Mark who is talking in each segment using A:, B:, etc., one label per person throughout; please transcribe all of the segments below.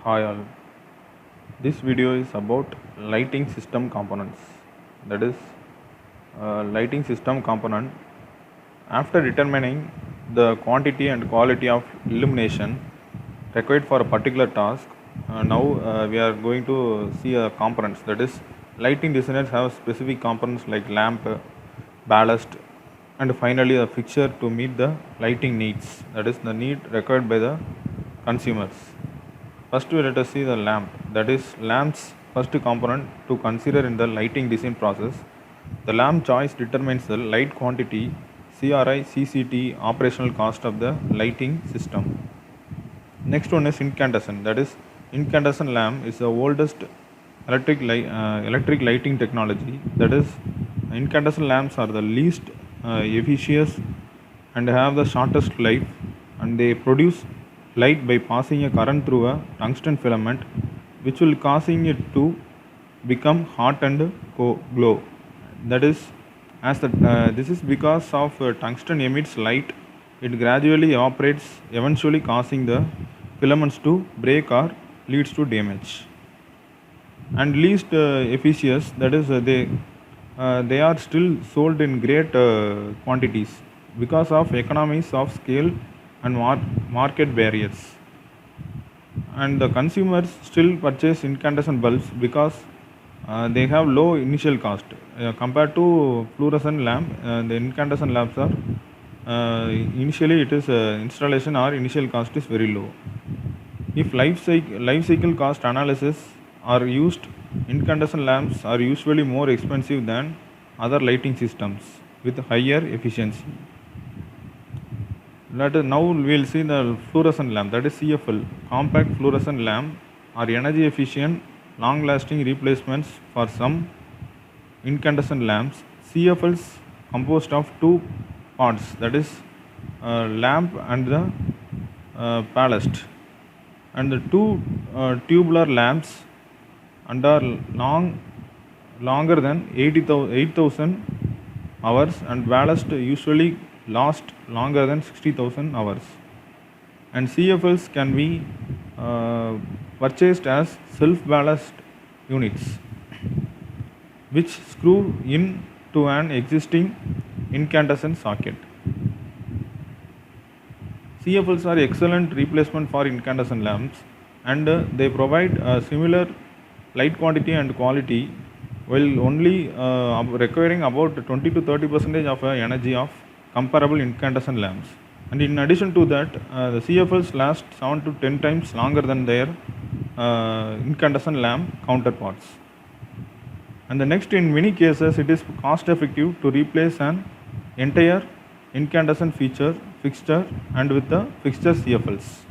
A: Hi all. This video is about lighting system components. That is, lighting system component. After determining the quantity and quality of illumination required for a particular task, now we are going to see components. That is, lighting designers have specific components like lamp, ballast, and finally a fixture to meet the lighting needs. That is the need required by the consumers. First, let us see the lamp. That is, lamp's first component to consider in the lighting design process. The lamp choice determines the light quantity, CRI, CCT, operational cost of the lighting system. Next one is incandescent. That is, incandescent lamp is the oldest electric lighting technology. That is, incandescent lamps are the least efficient and have the shortest life, and they produce light by passing a current through a tungsten filament, which will causing it to become hot and glow. That is, this is because of tungsten emits light, it gradually evaporates, eventually causing the filaments to break or leads to damage. And least efficient, that is, they are still sold in great quantities because of economies of scale and market barriers. And the consumers still purchase incandescent bulbs because they have low initial cost compared to fluorescent lamp. The incandescent lamps are initially it is installation or initial cost is very low. If life cycle cost analysis are used, incandescent lamps are usually more expensive than other lighting systems with higher efficiency. Now we will see the fluorescent lamp, that is CFL. Compact fluorescent lamp are energy efficient, long lasting replacements for some incandescent lamps. CFLs composed of two parts, that is lamp and the ballast, and the two tubular lamps and are longer than 8,000 hours, and ballast usually last longer than 60,000 hours. And CFLs can be purchased as self ballast units, which screw in to an existing incandescent socket. CFLs are excellent replacement for incandescent lamps, and they provide a similar light quantity and quality while only requiring about 20 to 30% of energy of comparable incandescent lamps. And in addition to that, the CFLs last 7 to 10 times longer than their incandescent lamp counterparts. And the next, in many cases, it is cost effective to replace an entire incandescent fixture and with the fixture CFLs.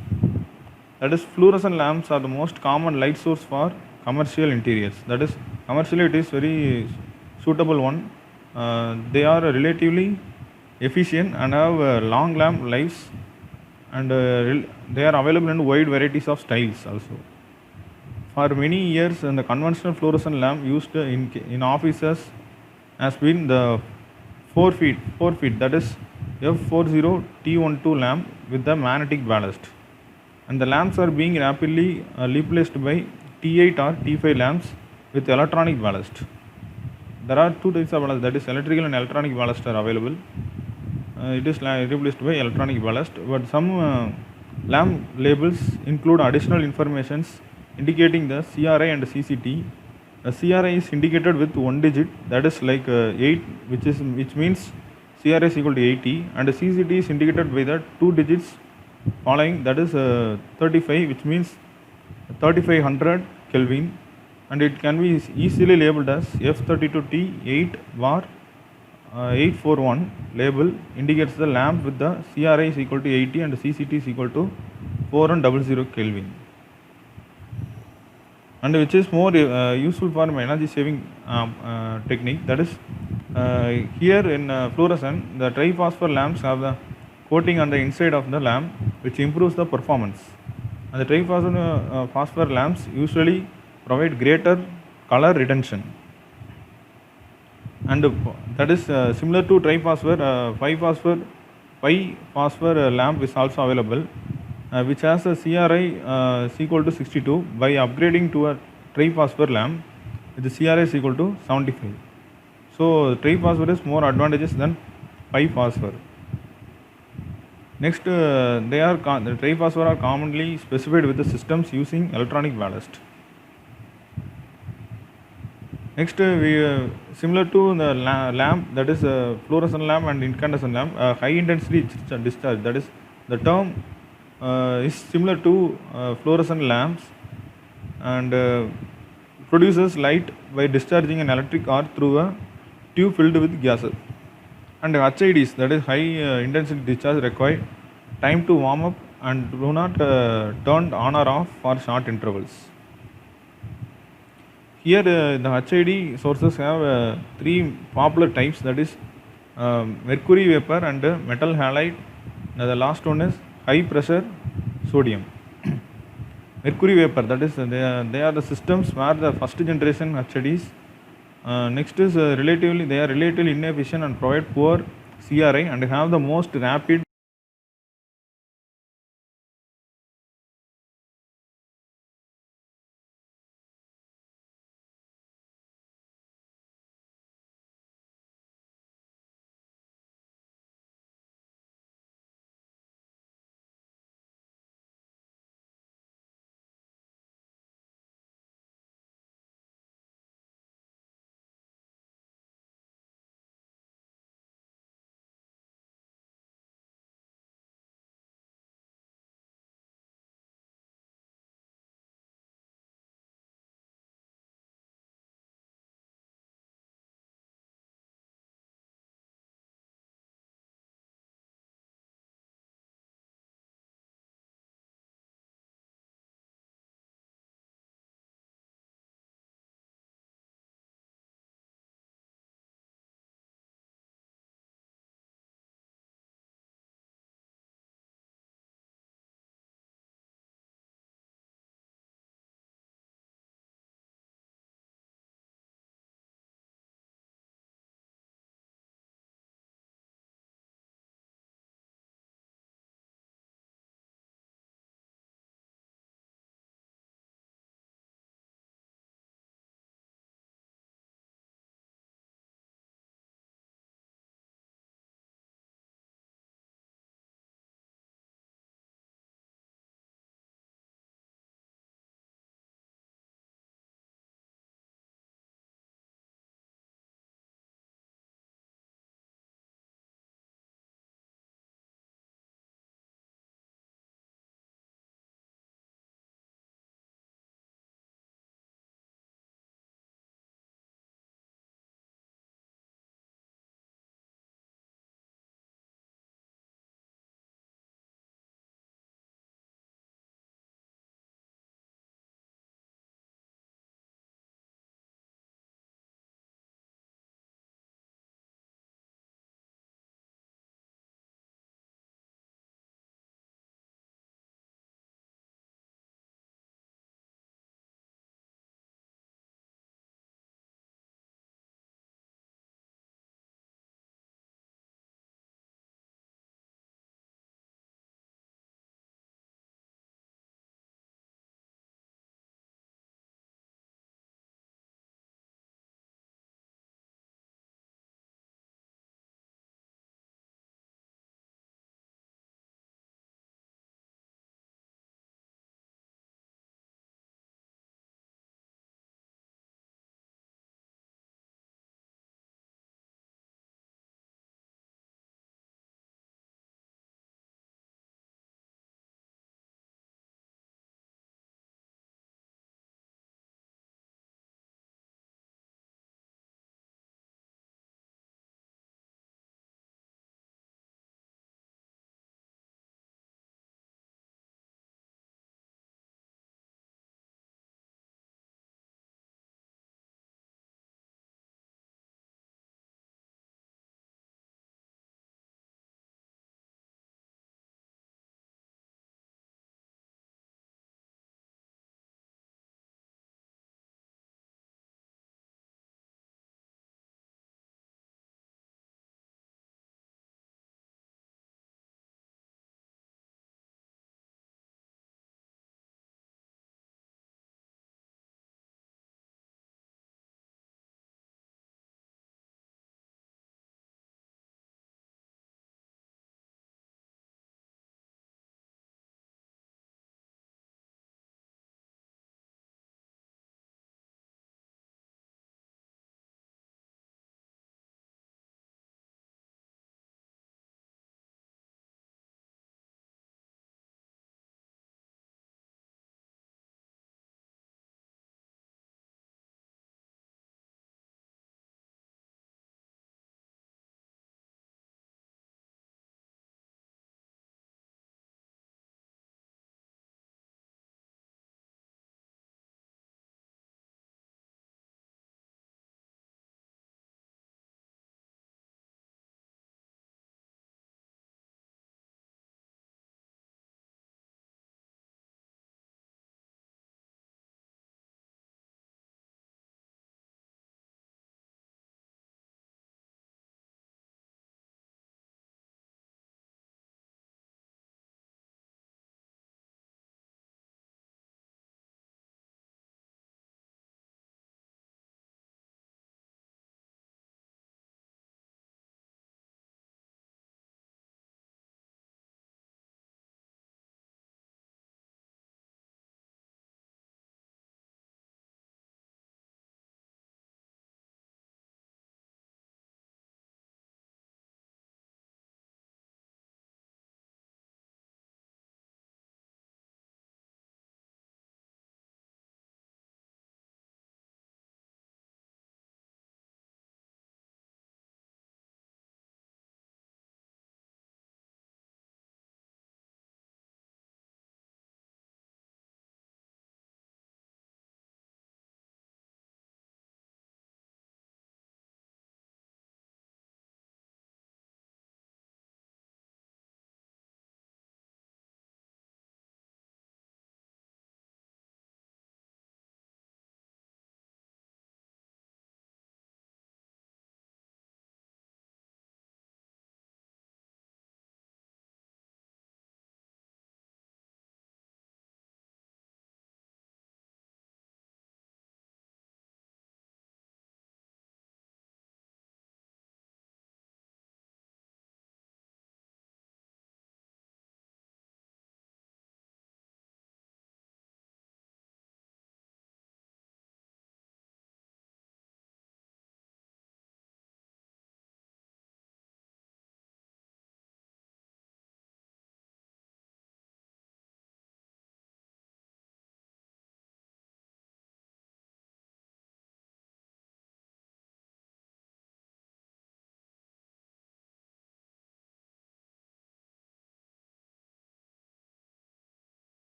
A: That is, fluorescent lamps are the most common light source for commercial interiors. That is, commercially it is very suitable one. They are relatively efficient and have long lamp lives, and they are available in wide varieties of styles also. For many years, the conventional fluorescent lamp used in offices has been the 4 feet, that is F40 T12 lamp with the magnetic ballast, and the lamps are being rapidly replaced by T8 or T5 lamps with electronic ballast. There are two types of ballast, that is electrical and electronic ballast are available. It is replaced by electronic ballast, but some lamp labels include additional informations indicating the CRI and CCT. The CRI is indicated with one digit, that is like 8, which means CRI is equal to 80, and CCT is indicated by the two digits following, that is 35, which means 3500 Kelvin, and it can be easily labeled as F32T8 bar 841 label indicates the lamp with the CRI is equal to 80 and CCT is equal to 4100 Kelvin, and which is more useful for energy saving technique. That is, here in fluorescent, the triphosphor lamps have the coating on the inside of the lamp, which improves the performance, and the triphosphor lamps usually provide greater color retention, and that is similar to triphosphor. 5 phosphor lamp is also available, which has a CRI is equal to 62. By upgrading to a triphosphor lamp, the CRI is equal to 75. So triphosphor is more advantageous than biphosphor. Next, the triphosphor are commonly specified with the systems using electronic ballast. Next, similar to the lamp, that is fluorescent lamp and incandescent lamp, high intensity discharge, that is the term is similar to fluorescent lamps, and produces light by discharging an electric arc through a tube filled with gases. And HIDs, that is high intensity discharge, require time to warm up and do not turn on or off for short intervals. Here the HID sources have three popular types, that is mercury vapor and metal halide. Now the last one is high pressure sodium. Mercury vapor, that is they are the systems where the first generation HIDs. Next is they are relatively inefficient and provide poor CRI and have the most rapid